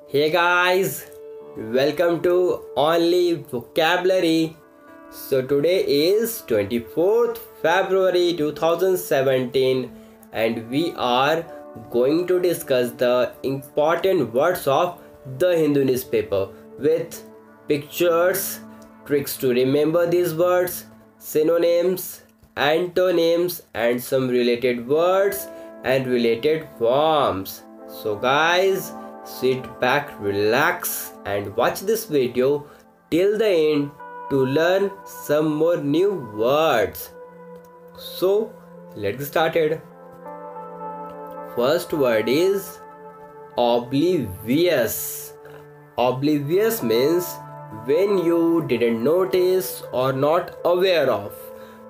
Hey guys, welcome to Only Vocabulary. So today is 24th February 2017 and we are going to discuss the important words of the Hindu newspaper with pictures, tricks to remember these words, synonyms, antonyms and some related words and related forms. So guys, sit back, relax and watch this video till the end to learn some more new words. So let's get started. First word is oblivious. Oblivious means when you didn't notice or not aware of.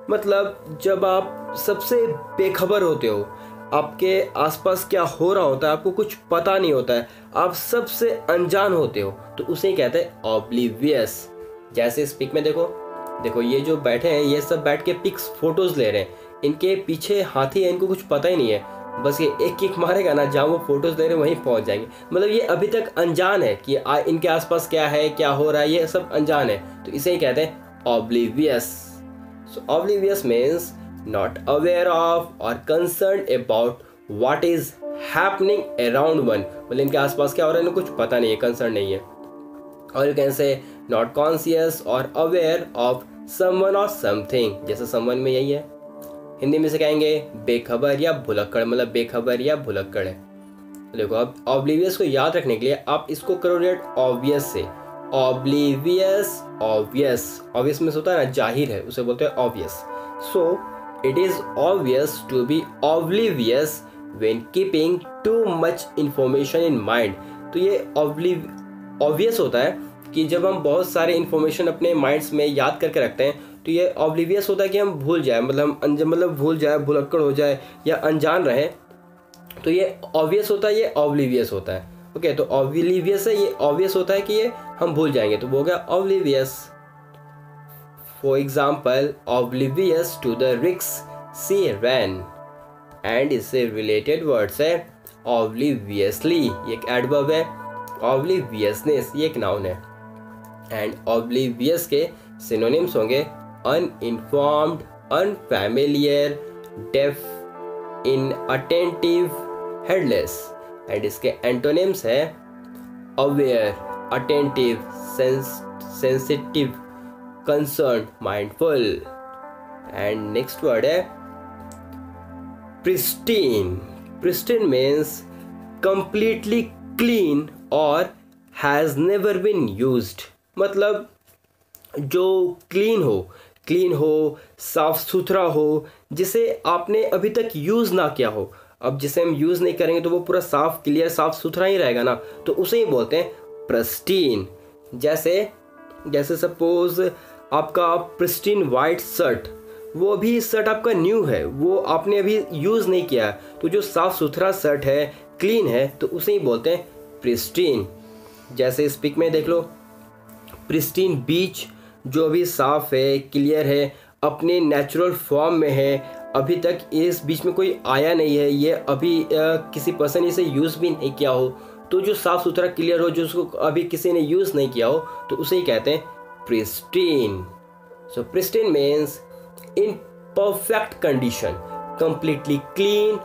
मतलब जब आप सबसे बेखबर होते हो, आपके आसपास क्या हो रहा होता है आपको कुछ पता नहीं होता है, आप सबसे अनजान होते हो, तो उसे कहते हैं ऑब्लिवियस. जैसे इस पिक में देखो ये जो बैठे हैं ये सब बैठ के पिक्स फोटोज ले रहे हैं. इनके पीछे हाथी है, इनको कुछ पता ही नहीं है, बस ये एक किक मारेगा ना, जहाँ वो फोटोज ले रहे हैं वहीं पहुंच जाएंगे. मतलब ये अभी तक अनजान है कि इनके आसपास क्या है, क्या हो रहा है, ये सब अनजान है, तो इसे ही कहते हैं oblivious. So oblivious means not aware of or concerned about what is happening around one. मतलब इनके आसपास क्या हो रहा है इन्हें कुछ पता नहीं है, कंसर्न नहीं है. और you can say not conscious or aware of someone or something. जैसे someone में यही है, हिंदी में से कहेंगे बेखबर या भुलक्कड़. मतलब बेखबर या भुलक्कड़ है. देखो अब oblivious को याद रखने के लिए आप इसको करो रेट obvious से. Oblivious, obvious में होता है ना जाहिर है, उसे बोलते हैं obvious. So it is obvious to be oblivious when keeping too much information in mind. तो ये obvious होता है कि जब हम बहुत सारे इंफॉर्मेशन अपने माइंड्स में याद करके रखते हैं, तो ये ऑब्लिवियस होता है कि हम भूल जाए, मतलब भूल जाए, भुलक्कड़ हो जाए या अनजान रहे, तो ये ऑब्वियस होता है, ये ऑब्लिवियस होता है. ओके, तो ऑब्लिवियस है, ये ऑब्वियस होता है कि ये हम भूल जाएंगे, तो वो हो गया oblivious. For example oblivious to the risk she ran. And इससे रिलेटेड वर्ड्स है ऑब्लिवियसली, ये एक एडवर्ब है. ऑब्लिवियसनेस ये एक नाउन है. एंड ऑब्लिवियस के सिनोनिम्स होंगे uninformed, unfamiliar, deaf, inattentive, heedless. And इसके एंटोनिम्स है aware, attentive, sensitive, concern, mindful. And next word है pristine. Pristine means completely clean और हैज नेवर बीन यूज्ड. मतलब जो क्लीन हो, साफ सुथरा हो, जिसे आपने अभी तक यूज ना किया हो. अब जिसे हम यूज नहीं करेंगे तो वो पूरा साफ, क्लियर, साफ सुथरा ही रहेगा ना, तो उसे ही बोलते हैं प्रिस्टीन. जैसे सपोज आपका प्रिस्टीन वाइट शर्ट, वो भी शर्ट आपका न्यू है, वो आपने अभी यूज नहीं किया, तो जो साफ सुथरा शर्ट है, क्लीन है, तो उसे ही बोलते हैं प्रिस्टीन. जैसे इस पिक में देख लो, प्रिस्टीन बीच जो अभी साफ है, क्लियर है, अपने नेचुरल फॉर्म में है, अभी तक इस बीच में कोई आया नहीं है, ये अभी किसी पर्सन ने इसे यूज़ भी नहीं किया हो, तो जो साफ सुथरा क्लियर हो, जो उसको अभी किसी ने यूज़ नहीं किया हो, तो उसे ही कहते हैं pristine. So pristine means in perfect condition, completely clean,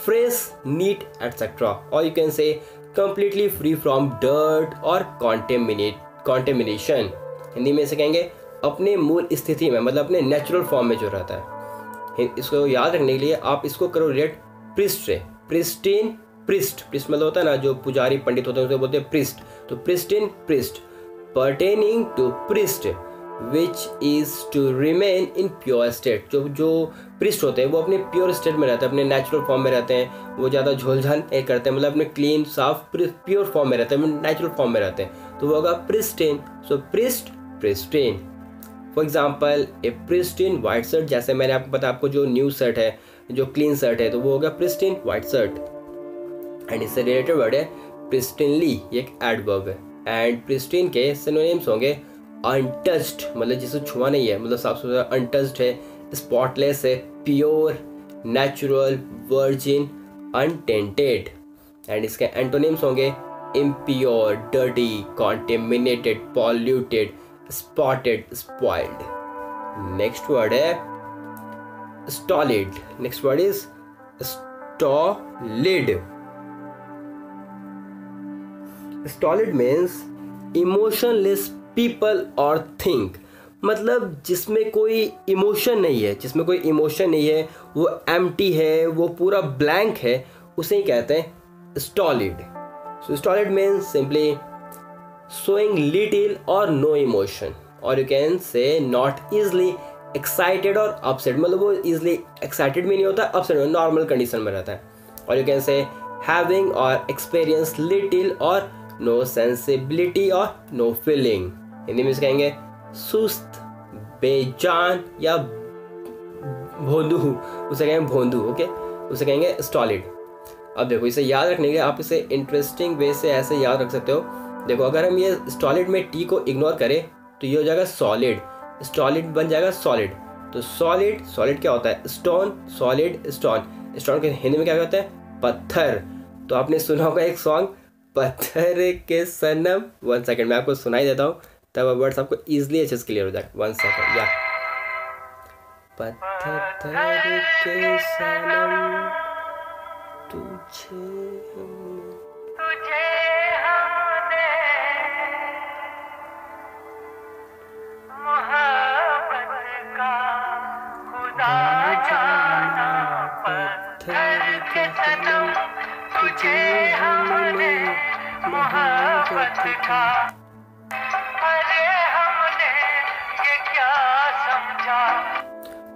fresh, neat etcetera. और you can say completely free from dirt और कॉन्टेमिनेशन. हिंदी में से कहेंगे अपने मूल स्थिति में, मतलब अपने नेचुरल फॉर्म में जो रहता है. इसको याद रखने के लिए आप इसको करो रिलेट प्रिस्ट से. प्रिस्टीन, प्रिस्ट मतलब होता है ना जो पुजारी पंडित होते हैं उसे बोलते हैं प्रिस्ट. तो pristine, priest, pertaining to priest which is to remain in pure state. जो प्रिस्ट होते हैं वो अपने प्योर स्टेट में रहते हैं, अपने नेचुरल फॉर्म में रहते हैं, वो ज़्यादा झोलझाल नहीं करते हैं, मतलब अपने क्लीन, साफ, प्योर फॉर्म में रहते हैं, नेचुरल फॉर्म में रहते हैं, तो वो होगा pristine. So priest, pristine. For example A pristine white shirt. जैसे मैंने आपको बताया, आपको जो न्यू शर्ट है, जो क्लीन शर्ट है, तो वो होगा प्रिस्टीन वाइट शर्ट. एंड इससे रिलेटेड वर्ड है प्रिस्टीनली, ये एक एडवर्ब है. एंड प्रिस्टीन के सिनोनिम्स होंगे अनटच्ड, मतलब जिसे छुआ नहीं है, मतलब साफ सुथरा, अनटच्ड है, स्पॉटलेस है, pure, natural, virgin, unattended. And इसके एंटोनिम्स होंगे impure, dirty, contaminated, polluted, spotted, spoiled. Next word है stolid. Next word is stolid. Stolid means emotionless people or thing. मतलब जिसमें कोई इमोशन नहीं है, जिसमें कोई इमोशन नहीं है, वो एम्प्टी है, वो पूरा ब्लैंक है, उसे ही कहते हैं stolid. So stolid means simply showing little or no emotion, और you can say not easily excited और अपसेट. मतलब वो इजली एक्साइटेड भी नहीं होता, अपसेट में नॉर्मल कंडीशन में रहता है. और यू कैन से हैविंग और एक्सपीरियंस लिटिल और नो सेंसिबिलिटी और नो फीलिंग. हिंदी में कहेंगे सुस्त, बेजान या भोंदू, उसे कहेंगे भोंदू. ओके, उसे कहेंगे स्टॉलिड. अब देखो, इसे याद रखने के आप इसे इंटरेस्टिंग वे से ऐसे याद रख सकते हो. देखो, अगर हम ये स्टॉलिड में टी को इग्नोर करें तो ये हो जाएगा सॉलिड. स्टॉलिड बन जाएगा सॉलिड. तो सॉलिड, सॉलिड क्या होता है? स्टोन. Solid stone. स्टोन के हिंदी में क्या होता है? पत्थर. तो आपने सुना होगा एक सॉन्ग, पत्थर के सनम. 1 सेकेंड मैं आपको सुनाई देता हूँ, तब वर्ड्स आपको इजीली अच्छे से क्लियर हो जाएगा. 1 सेकेंड. या पत्थर के सनम तुझे हमने मोहब्बत का खुदा जाना. पत्थर के सनम तुझे हमने मोहब्बत का.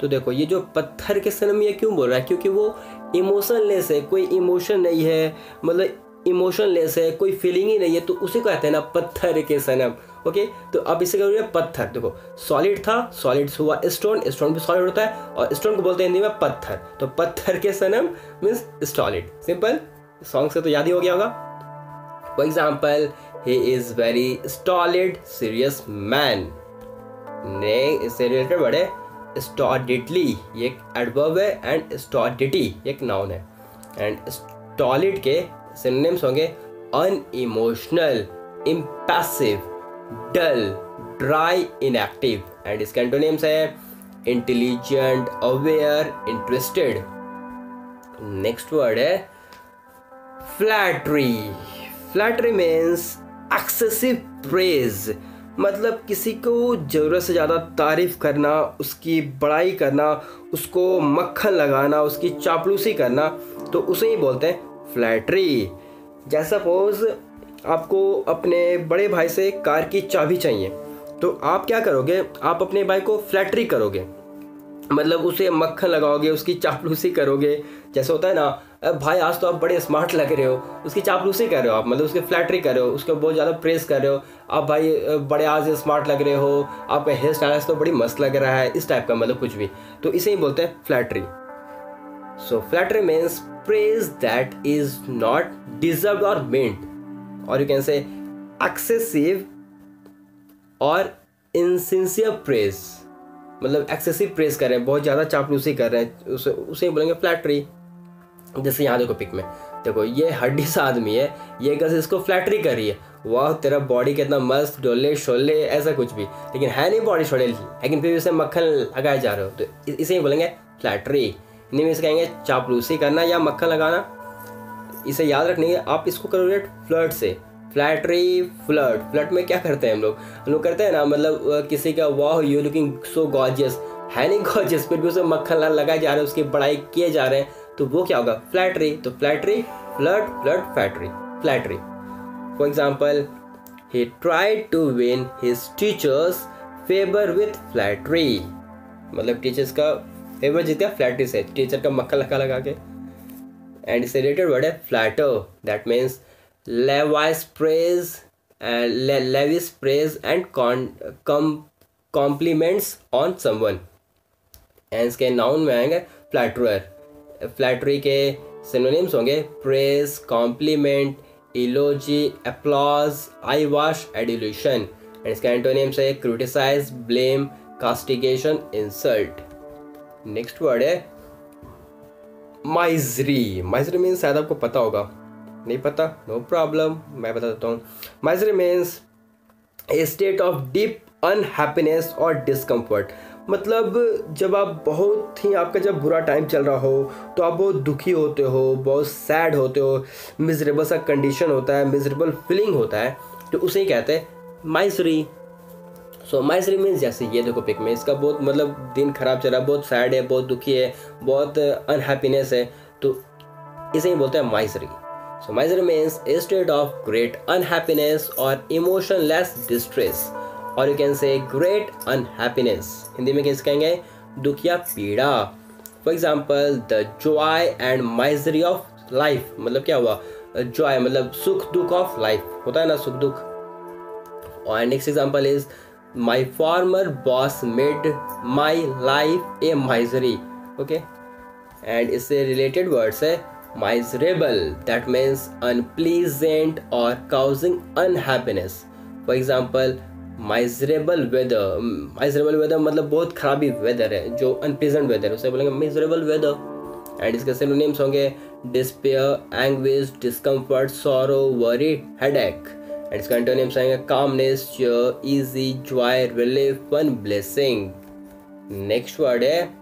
तो देखो, ये जो पत्थर के सनम ये क्यों बोल रहा है? क्योंकि वो इमोशनलेस है, कोई इमोशन नहीं है, मतलब इमोशनलेस है, कोई फीलिंग ही नहीं है, तो उसी को कहते हैं ना पत्थर के सनम. ओके, तो अब इसे करोगे पत्थर. देखो, सॉलिड था, सॉलिड हुआ स्टोन, स्टोन भी सॉलिड होता है, और स्टोन को बोलते हैं हिंदी में पत्थर. तो पत्थर के सनम मीन्स सॉलिड. सिंपल. सॉन्ग से तो याद ही हो गया होगा. For example, he is very stolid serious man. ने इससे रिलेटेड वर्ड है स्टॉलिडली, ये एक एडवर्ब है, एंड स्टॉलिडिटी एक नाउन है. एंड स्टॉलिड के सिनोनिम्स होंगे unemotional, impassive, dull, dry, inactive. And इसके एंटोनिम्स है intelligent, aware, interested. Next word है flattery. Flattery means excessive praise. मतलब किसी को ज़रूरत से ज़्यादा तारीफ़ करना, उसकी बड़ाई करना, उसको मक्खन लगाना, उसकी चापलूसी करना, तो उसे ही बोलते हैं फ्लैटरी. जैसा सपोज आपको अपने बड़े भाई से कार की चाबी चाहिए, तो आप क्या करोगे? आप अपने भाई को फ्लैटरी करोगे, मतलब उसे मक्खन लगाओगे, उसकी चापलूसी करोगे. जैसे होता है ना, भाई आज तो आप बड़े स्मार्ट लग रहे हो, उसकी चापलूसी कर रहे हो आप, मतलब उसकी फ्लैटरी कर रहे हो, उसको बहुत ज़्यादा प्रेस कर रहे हो. आप भाई बड़े आज स्मार्ट लग रहे हो, आपका हेयर स्टाइल तो बड़ी मस्त लग रहा है, इस टाइप का, मतलब कुछ भी. तो इसे ही बोलते हैं flattery. So flattery means praise that is not deserved और मेंट. और यू कैन से एक्सेसिव और इनसिंसियर प्रेज. मतलब एक्सेसिव प्रेस कर रहे हैं, बहुत ज़्यादा चापलूसी कर रहे हैं, उसे बोलेंगे फ्लैटरी. जैसे यहाँ देखो पिक में, देखो ये हड्डी सा आदमी है, ये गर्ल्स इसको फ्लैटरी कर रही है, वाह तेरा बॉडी कितना मस्त, डोले शोले, ऐसा कुछ भी, लेकिन है नहीं बॉडी शोले, लेकिन फिर उसे मक्खन लगाए जा रहे हो, तो इसे ही बोलेंगे फ्लैटरी. हिंदी में इसे कहेंगे चापलूसी करना या मक्खन लगाना. इसे याद रखने के आप इसको करोगे फ्लर्ट से. Flattery, flirt. फ्लर्ट में क्या करते हैं हम लोग करते हैं ना, मतलब किसी का वाह यू लुकिंग सो गॉर्जियस, है नहीं गॉर्जियस, फिर भी उसे मक्खन लगाए जा रहे हैं, उसकी बड़ाई किए जा रहे हैं, तो वो क्या होगा? फ्लैटरी. तो flattery, flirt, flirt, flattery, flattery. For example, he tried to win his teachers favour with flattery. मतलब टीचर्स का फेवर जीत गया फ्लैटरी से, टीचर का मक्खन लगा के. एंड इससे रिलेटेड वर्ड है flatter. That means lavish praise and compliments on someone. and इसके नाउन में आएंगे फ्लैटरर. फ्लैटरी के सिनोनिम्स होंगे praise, compliment, eulogy, applause, eyewash, adulation. And इसका एंटोनिम्स है criticise, blame, castigation, insult. Next word है misery. Misery means शायद आपको पता होगा, नहीं पता, नो प्रॉब्लम, मैं बता देता हूँ। Misery means A state of deep unhappiness और डिस्कम्फर्ट। मतलब जब आप बहुत ही, आपका जब बुरा टाइम चल रहा हो तो आप बहुत दुखी होते हो, बहुत सैड होते हो, मिजरेबल सा कंडीशन होता है, मिजरेबल फीलिंग होता है, तो उसे ही कहते हैं माइजरी। सो माइजरी मीन्स जैसे ये देखो पिक में, इसका बहुत मतलब दिन खराब चल रहा है, बहुत सैड है, बहुत दुखी है, बहुत अनहैप्पीनेस है, तो इसे ही बोलते हैं misery. So misery means A state of great unhappiness और इमोशनलेस डिस्ट्रेस, और यू कैन से ग्रेट अनहैप्पीनेस। हिंदी में कैसे कहेंगे? दुख या पीड़ा। For example the Joy and misery of life, मतलब क्या हुआ? जॉय मतलब सुख दुख ऑफ लाइफ, होता है ना सुख दुख। और next example is my farmer boss made my life a misery. Okay, and इससे रिलेटेड वर्ड्स है miserable, that means unpleasant or causing unhappiness. For example, miserable weather मतलब बहुत खराबी वेदर है, जो unpleasant weather उसे बोलेंगे miserable weather। एंड इसके सिनोनिम्स होंगे despair, anguish, discomfort, sorrow, worry, headache। And इसका एंटोनिम्स आएंगे calmness, cheer, easy, joy, relief, fun, blessing। Next word है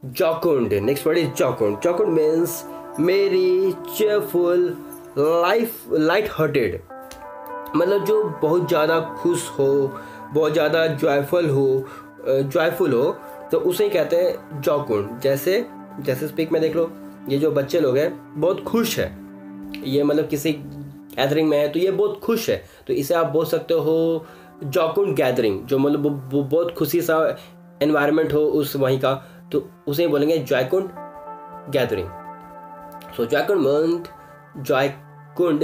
jocund. Next word is jocund. Jocund means merry, cheerful, light hearted, मतलब जो बहुत ज़्यादा खुश हो, बहुत ज़्यादा जॉयफुल हो, तो उसे कहते हैं जॉकुंड। जैसे स्पीक में देख लो, ये जो बच्चे लोग हैं बहुत खुश है, ये मतलब किसी गैदरिंग में है तो ये बहुत खुश है, तो इसे आप बोल सकते हो जॉकुंड गैदरिंग, जो मतलब वो बहुत खुशी सा एनवायरनमेंट हो उस वहीं का, तो उसे बोलेंगे jocund gathering. So jocund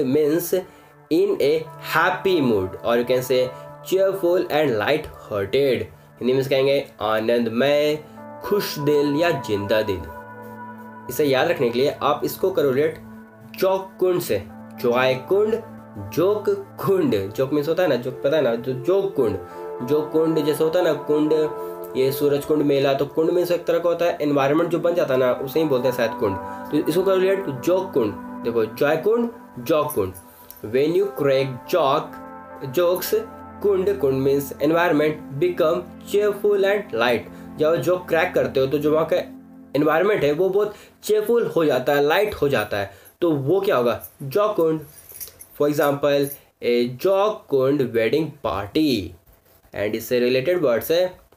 means in a happy mood, और you can say cheerful and light hearted. Hindi में कहेंगे आनंदमय, खुश दिल या जिंदा दिल। इसे याद रखने के लिए आप इसको करो रिलेट जॉकुंड से। जॉयकुंड, जोक कुंड, जोक मीन्स होता है ना, जोक पता है ना, जो जोक कुंड जैसे होता है ना कुंड, ये सूरज कुंड मेला, तो कुंड में एक तरह का होता है एनवायरनमेंट जो बन जाता है ना, उसे ही बोलते हैं शायद कुंड, तो इसको कर रिलेट जोक कुंड। देखो jocund, jocund. When you crack jokes, jocund means environment, become cheerful and light. जब जोक क्रैक करते हो तो जो वहाँ का एनवायरनमेंट है वो बहुत चेयरफुल हो जाता है, लाइट हो जाता है, तो वो क्या होगा? Jocund. For example a jocund wedding party. And इससे रिलेटेड वर्ड्स है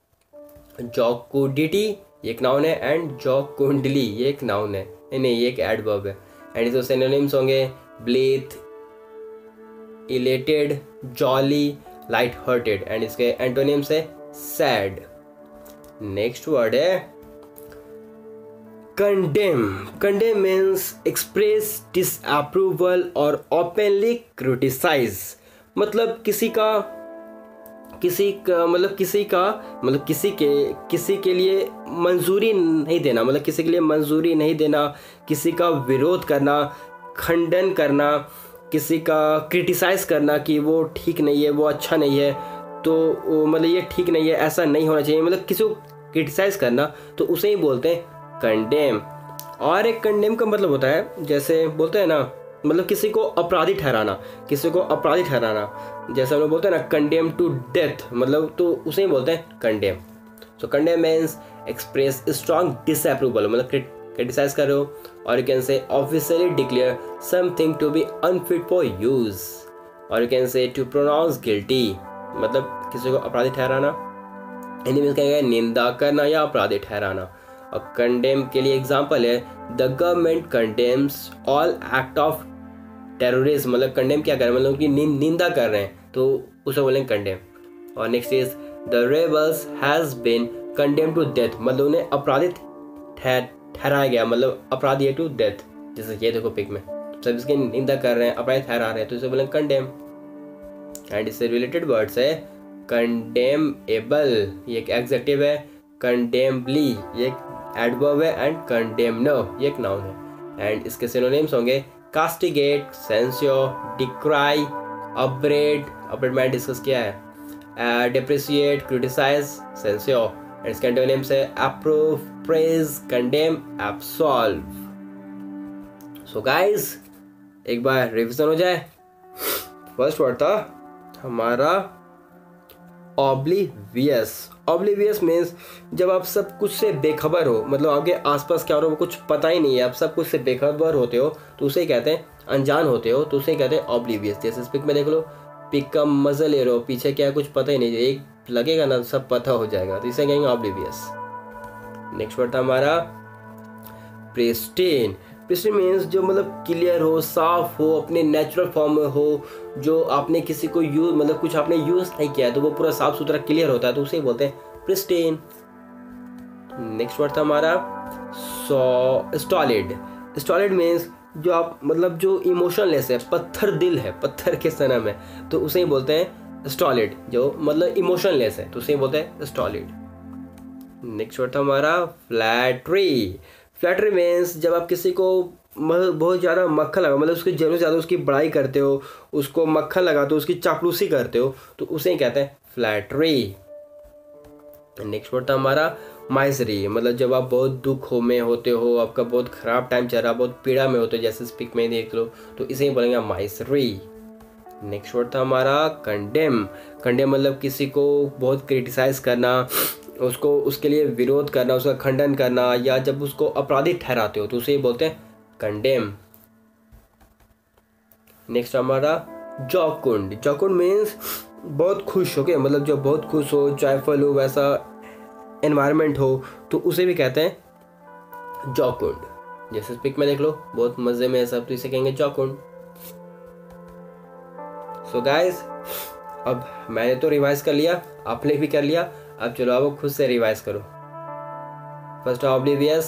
जॉकुडिटी, ये एक नाउन है, एंड जॉकुंडली ये एक नाउन है, नहीं ये एक एडवर्ब है। एंड इसके सिनोनिम्स होंगे blithe, elated, jolly, light hearted. And इसके एंटोनिम्स है सैड। नेक्स्ट वर्ड है condemn. Condemn means express disapproval और ओपनली क्रिटिसाइज, मतलब किसी के लिए मंजूरी नहीं देना, मतलब किसी के लिए मंजूरी नहीं देना, किसी का विरोध करना, खंडन करना, किसी का क्रिटिसाइज करना कि वो ठीक नहीं है, वो अच्छा नहीं है, तो मतलब ये ठीक नहीं है, ऐसा नहीं होना चाहिए, मतलब किसी को क्रिटिसाइज करना, तो उसे ही बोलते हैं कंडेम। और एक कंडेम का मतलब होता है, जैसे बोलते हैं ना, मतलब किसी को अपराधी ठहराना, जैसे हम लोग बोलते हैं ना कंडेम टू डेथ, मतलब तो उसे ही बोलते हैं condemn. So condemn means express strong disapproval, मतलब क्रिटिसाइज कर रहे हो, और you can say officially declare something to be unfit for use, और you can say to pronounce guilty, मतलब किसी को अपराधी ठहराना। हिंदी में कहेंगे निंदा करना या अपराधी ठहराना। और कंडेम के लिए एग्जाम्पल है the government condemns all act of terrorism, मतलब कंडेम क्या कर रहे हैं, मतलब कि निंदा कर रहे हैं, तो उसे बोलेंगे कंडेम। और next is the rebels has been condemn to death, मतलब उन्हें अपराधी ठहराया गया, मतलब अपराधी है टू डेथ। जैसे ये देखो पिक में सब इसकी निंदा कर रहे हैं, अपराधी ठहरा रहे हैं, तो इसे बोलेंगे कंडेम। एंड इससे रिलेटेड वर्ड्स है कंडेमेबल, ये एक एडजेक्टिव है, कंडेमबली ये एक एडवर्ब है, एंड कंडेमनो ये एक नाउन है। एंड इसके सिनोनिम्स होंगे कास्टिगेट, सेंस्योर, डिक्राई, अपब्रेड मैंने डिस्कस किया है, डिप्रिशिएट, क्रिटिसाइज, सेंस्योर। एंड इसके एंटोनिम्स है approve, praise, condemn, absolve. So guys एक बार रिविजन हो जाए। फर्स्ट वर्ड था हमारा ऑब्लिवियस। ऑब्लिवियस मीन्स जब आप सब कुछ से बेखबर हो, मतलब आपके आसपास क्या हो रहा है वो कुछ पता ही नहीं है, आप सब कुछ से बेखबर होते हो तो उसे कहते हैं, अनजान होते हो तो उसे कहते हैं ऑब्लिवियस। जैसे पिक में देख लो, पिक का मजा ले रहे हो, पीछे क्या है कुछ पता ही नहीं, एक लगेगा ना सब पता हो जाएगा, तो इसे कहेंगे ऑब्लिवियस। नेक्स्ट वर्ड था हमारा प्रिस्टीन। प्रिस्टीन मीन्स जो मतलब क्लियर हो, साफ हो, अपने नेचुरल फॉर्म में हो, जो आपने किसी को यूज मतलब कुछ आपने यूज नहीं किया है तो वो पूरा साफ सुथरा क्लियर होता है, तो उसे बोलते हैं प्रिस्टीन। नेक्स्ट वर्ड था हमारा स्टॉलिड। स्टॉलिड मीन्स जो आप मतलब जो इमोशनलेस है, पत्थर दिल है, पत्थर के सनम है, तो उसे ही बोलते हैं स्टॉलिड। जो मतलब इमोशनलेस है तो उसे ही बोलते हैं स्टॉलिड। नेक्स्ट वर्ड था हमारा फ्लैटरी। फ्लैटरी मीन्स जब आप किसी को बहुत ज़्यादा मक्खन लगा, मतलब उसकी जरूरत ज़्यादा उसकी बड़ाई करते हो, उसको मक्खन लगाते हो, उसकी चापलूसी करते हो, तो उसे ही कहते हैं फ्लैटरी। नेक्स्ट वर्ड था हमारा माइजरी। मतलब जब आप बहुत दुख में होते हो, आपका बहुत ख़राब टाइम चल रहा, बहुत पीड़ा में होते हो, जैसे स्पीक में देख लो, तो इसे ही बोलेंगे माइजरी। नेक्स्ट वर्ड था हमारा कंडेम। कंडेम मतलब किसी को बहुत क्रिटिसाइज करना, उसको उसके लिए विरोध करना, उसका खंडन करना, या जब उसको अपराधी ठहराते हो तो उसे बोलते हैं कंडेम। नेक्स्ट हमारा जॉकुंड। जॉकुंड मीन्स बहुत खुश हो, मतलब जब बहुत खुश हो, जॉयफुल हो, वैसा एनवायरनमेंट हो, तो उसे भी कहते हैं जॉकुंड। जैसे पिक में देख लो, बहुत मजे में है सब, तो इसे कहेंगे जॉकुंड। सो गाइस, अब मैंने तो रिवाइज कर लिया, आपने भी कर लिया, अब चलो आप खुद से रिवाइज करो। फर्स्ट ऑब्लिवियस,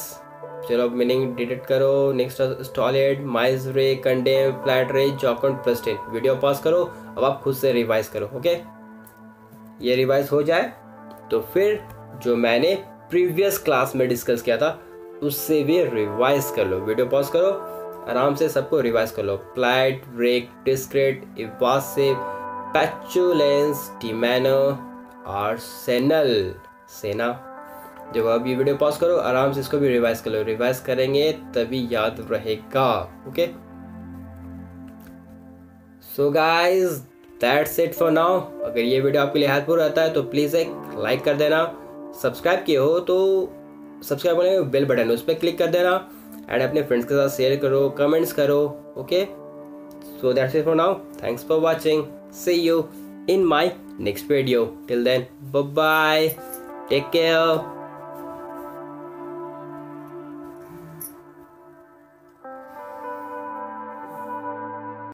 चलो अब मीनिंग डिटेक्ट करो। Next stolid, misery, condemn, flattery, jocund, pristine. Video pause करो, अब आप खुद से रिवाइज करो। ओके, ये रिवाइज हो जाए तो फिर जो मैंने प्रीवियस क्लास में डिस्कस किया था उससे भी रिवाइज कर लो। वीडियो पॉज करो, आराम से सबको रिवाइज कर लो। प्लाइट, ब्रेक, डिस्क्रेट, इवासिव, पेचुलेंस, टीमैनो, आर्सेनल, सेना। देखो अब ये वीडियो पॉज करो, आराम से इसको भी रिवाइज कर लो। रिवाइज करेंगे तभी याद रहेगा। Okay, so guys that's it for now. अगर ये वीडियो आपके लिए हेल्पफुल रहता है तो प्लीज़ एक लाइक कर देना। सब्सक्राइब किए हो तो सब्सक्राइब करने के बेल बटन उस पर क्लिक कर देना, एंड अपने फ्रेंड्स के साथ शेयर करो, कमेंट्स करो। Okay, so that's it for now. Thanks for watching. See you in my next video. Till then, bye bye, take care.